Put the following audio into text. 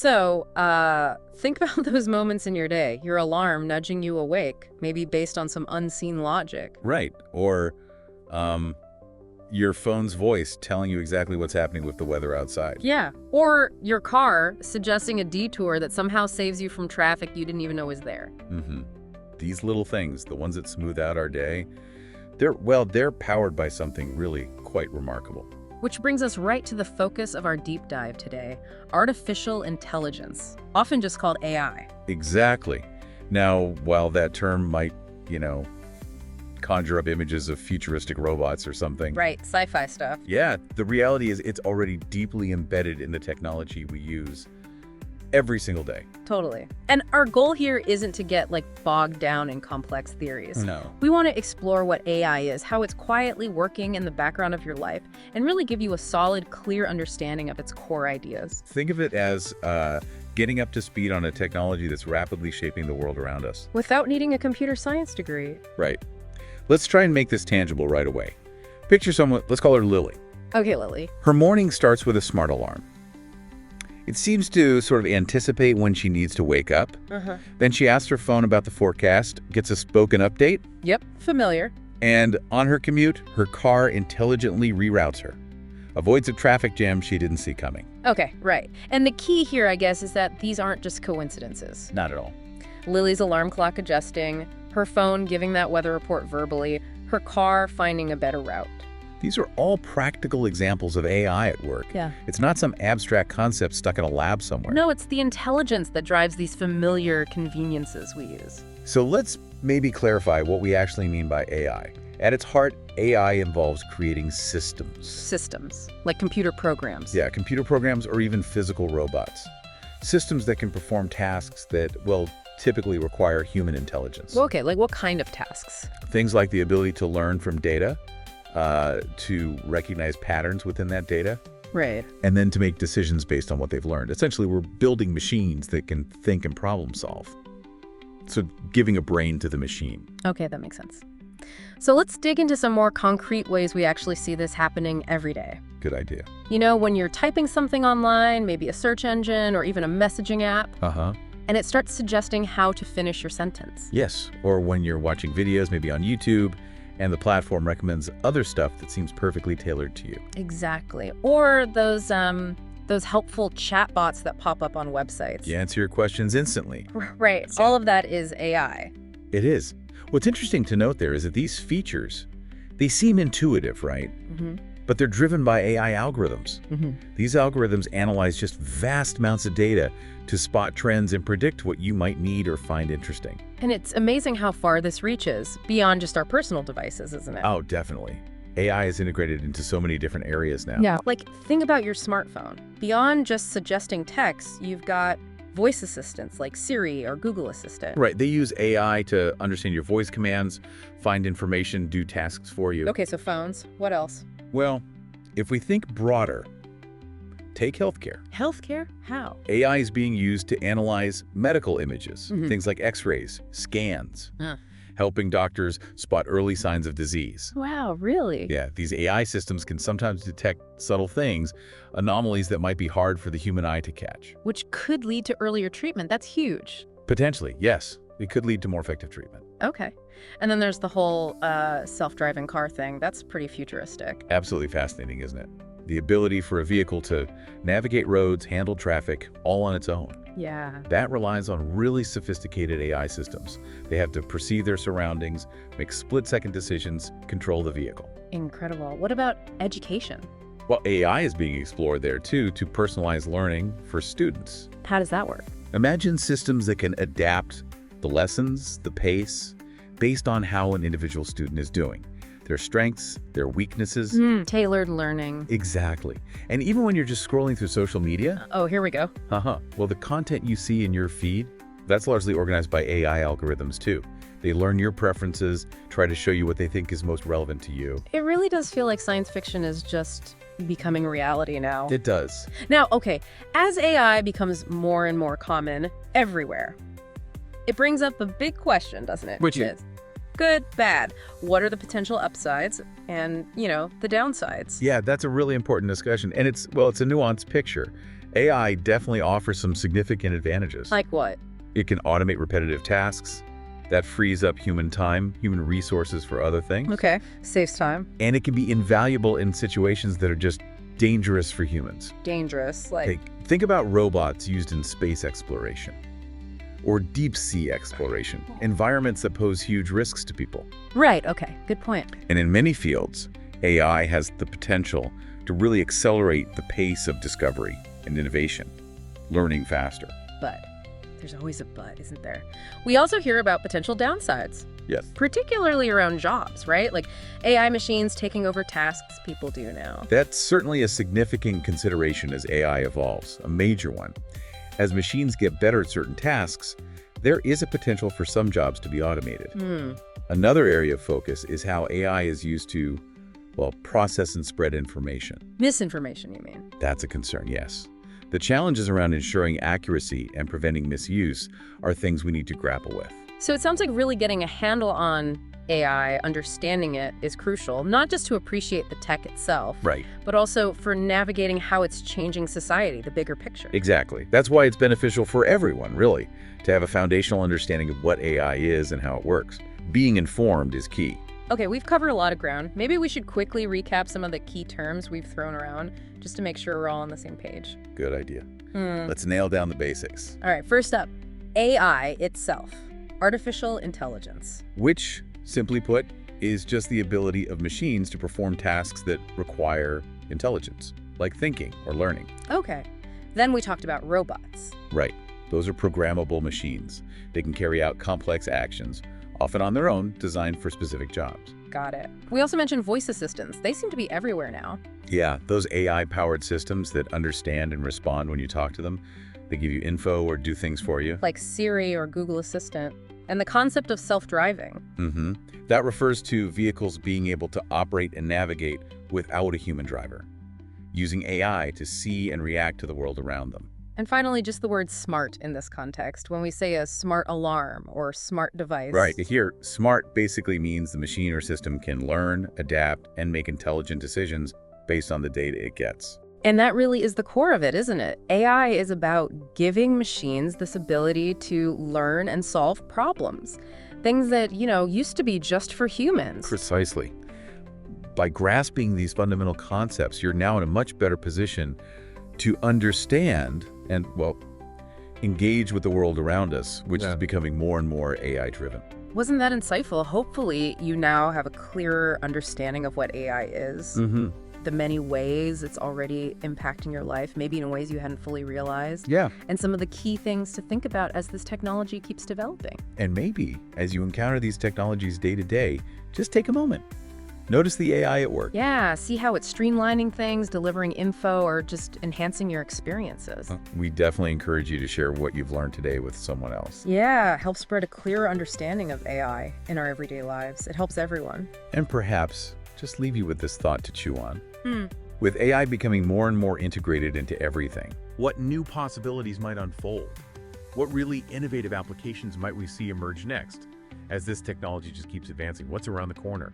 So, think about those moments in your day, your alarm nudging you awake, maybe based on some unseen logic. Right. Or um, your phone's voice telling you exactly what's happening with the weather outside. Yeah. Or your car suggesting a detour that somehow saves you from traffic you didn't even know was there. Mm-hmm. These little things, the ones that smooth out our day, they're powered by something really quite remarkable. Which brings us right to the focus of our deep dive today, artificial intelligence, often just called AI. Exactly. Now, while that term might, conjure up images of futuristic robots or something. Right, sci-fi stuff. Yeah, the reality is it's already deeply embedded in the technology we use every single day. Totally. And our goal here isn't to get bogged down in complex theories. No. We want to explore what AI is, how it's quietly working in the background of your life, and really give you a solid, clear understanding of its core ideas. Think of it as getting up to speed on a technology that's rapidly shaping the world around us. Without needing a computer science degree. Right. Let's try and make this tangible right away. Picture someone, let's call her Lily. Okay, Lily. Her morning starts with a smart alarm. It seems to sort of anticipate when she needs to wake up. Then she asks her phone about the forecast, gets a spoken update, Yep, familiar. and on her commute, her car intelligently reroutes her. Avoids a traffic jam she didn't see coming. Okay, right. And the key here, I guess, is that these aren't just coincidences. Not at all. Lily's alarm clock adjusting, her phone giving that weather report verbally, her car finding a better route. These are all practical examples of AI at work. Yeah. It's not some abstract concept stuck in a lab somewhere. No, it's the intelligence that drives these familiar conveniences we use. So let's maybe clarify what we actually mean by AI. At its heart, AI involves creating systems. Systems, like computer programs. Yeah, computer programs or even physical robots. Systems that can perform tasks that, typically require human intelligence. Well, okay, like what kind of tasks? Things like the ability to learn from data, to recognize patterns within that data, Right. and then to make decisions based on what they've learned. Essentially, we're building machines that can think and problem solve. So giving a brain to the machine. Okay, that makes sense. So let's dig into some more concrete ways we actually see this happening every day. Good idea. When you're typing something online, maybe a search engine or even a messaging app, Uh-huh. and it starts suggesting how to finish your sentence. Yes, or when you're watching videos, maybe on YouTube, and the platform recommends other stuff that seems perfectly tailored to you. Exactly. Or those helpful chatbots that pop up on websites. You answer your questions instantly. Right. All of that is AI. It is. What's interesting to note there is that these features, they seem intuitive, right? Mm-hmm. But they're driven by AI algorithms. Mm-hmm. These algorithms analyze just vast amounts of data to spot trends and predict what you might need or find interesting. And it's amazing how far this reaches, beyond just our personal devices, isn't it? Oh, definitely. AI is integrated into so many different areas now. Yeah. Think about your smartphone. Beyond just suggesting text, you've got voice assistants like Siri or Google Assistant. Right. They use AI to understand your voice commands, find information, do tasks for you. Okay, so phones. What else? Well, if we think broader, take healthcare. Healthcare? How? AI is being used to analyze medical images, Mhm. things like x-rays, scans, Huh. helping doctors spot early signs of disease. Wow, really? Yeah, these AI systems can sometimes detect subtle things, anomalies that might be hard for the human eye to catch. Which could lead to earlier treatment. That's huge. Potentially, yes. It could lead to more effective treatment. Okay. And then there's the whole self-driving car thing. That's pretty futuristic. Absolutely fascinating, isn't it? The ability for a vehicle to navigate roads, handle traffic, all on its own. Yeah. That relies on really sophisticated AI systems. They have to perceive their surroundings, make split-second decisions, control the vehicle. Incredible. What about education? Well, AI is being explored there too to personalize learning for students. How does that work? Imagine systems that can adapt the lessons, the pace, based on how an individual student is doing. Their strengths, their weaknesses. Tailored learning. Exactly. And even when you're just scrolling through social media, Oh, here we go. well, the content you see in your feed, that's largely organized by AI algorithms too. They learn your preferences, try to show you what they think is most relevant to you. It really does feel like science fiction is just becoming reality now. It does. Now, okay, as AI becomes more and more common everywhere, it brings up a big question, doesn't it? Which is? Good, bad. What are the potential upsides and, the downsides? Yeah, that's a really important discussion. And it's a nuanced picture. AI definitely offers some significant advantages. Like what? It can automate repetitive tasks. That frees up human time, human resources for other things. Okay, saves time. And it can be invaluable in situations that are just dangerous for humans. Dangerous, like... Think about robots used in space exploration or deep sea exploration, environments that pose huge risks to people. Right, okay, good point. And in many fields, AI has the potential to really accelerate the pace of discovery and innovation, learning faster. But there's always a but, isn't there? We also hear about potential downsides. Yes. Particularly around jobs, right? Like AI machines taking over tasks people do now. That's certainly a significant consideration as AI evolves, a major one. As machines get better at certain tasks, there is a potential for some jobs to be automated. Another area of focus is how AI is used to, well, process and spread information. Misinformation, you mean? That's a concern, yes. The challenges around ensuring accuracy and preventing misuse are things we need to grapple with. So it sounds like really getting a handle on AI, understanding it, is crucial, not just to appreciate the tech itself, Right. but also for navigating how it's changing society, the bigger picture. Exactly. That's why it's beneficial for everyone, really, to have a foundational understanding of what AI is and how it works. Being informed is key. Okay, we've covered a lot of ground. Maybe we should quickly recap some of the key terms we've thrown around, just to make sure we're all on the same page. Good idea. Let's nail down the basics. All right, first up, AI itself, artificial intelligence. Which, simply put, is just the ability of machines to perform tasks that require intelligence, like thinking or learning. Okay, then we talked about robots. Right. Those are programmable machines. They can carry out complex actions, often on their own, designed for specific jobs. Got it. We also mentioned voice assistants. They seem to be everywhere now. Yeah, those AI-powered systems that understand and respond when you talk to them, they give you info or do things for you. Like Siri or Google Assistant. And the concept of self-driving. That refers to vehicles being able to operate and navigate without a human driver, using AI to see and react to the world around them. And finally, just the word smart in this context. When we say a smart alarm or smart device. Right. Here, smart basically means the machine or system can learn, adapt, and make intelligent decisions based on the data it gets. And that really is the core of it, isn't it? AI is about giving machines this ability to learn and solve problems. Things that, used to be just for humans. Precisely. By grasping these fundamental concepts, you're now in a much better position to understand and, well, engage with the world around us, which is becoming more and more AI-driven. Wasn't that insightful? Hopefully, you now have a clearer understanding of what AI is. The many ways it's already impacting your life, maybe in ways you hadn't fully realized. Yeah. And some of the key things to think about as this technology keeps developing. And maybe, as you encounter these technologies day to day, just take a moment. Notice the AI at work. Yeah, see how it's streamlining things, delivering info, or just enhancing your experiences. We definitely encourage you to share what you've learned today with someone else. Yeah, help spread a clearer understanding of AI in our everyday lives. It helps everyone. And perhaps just leave you with this thought to chew on. With AI becoming more and more integrated into everything, what new possibilities might unfold? What really innovative applications might we see emerge next? As this technology just keeps advancing, what's around the corner?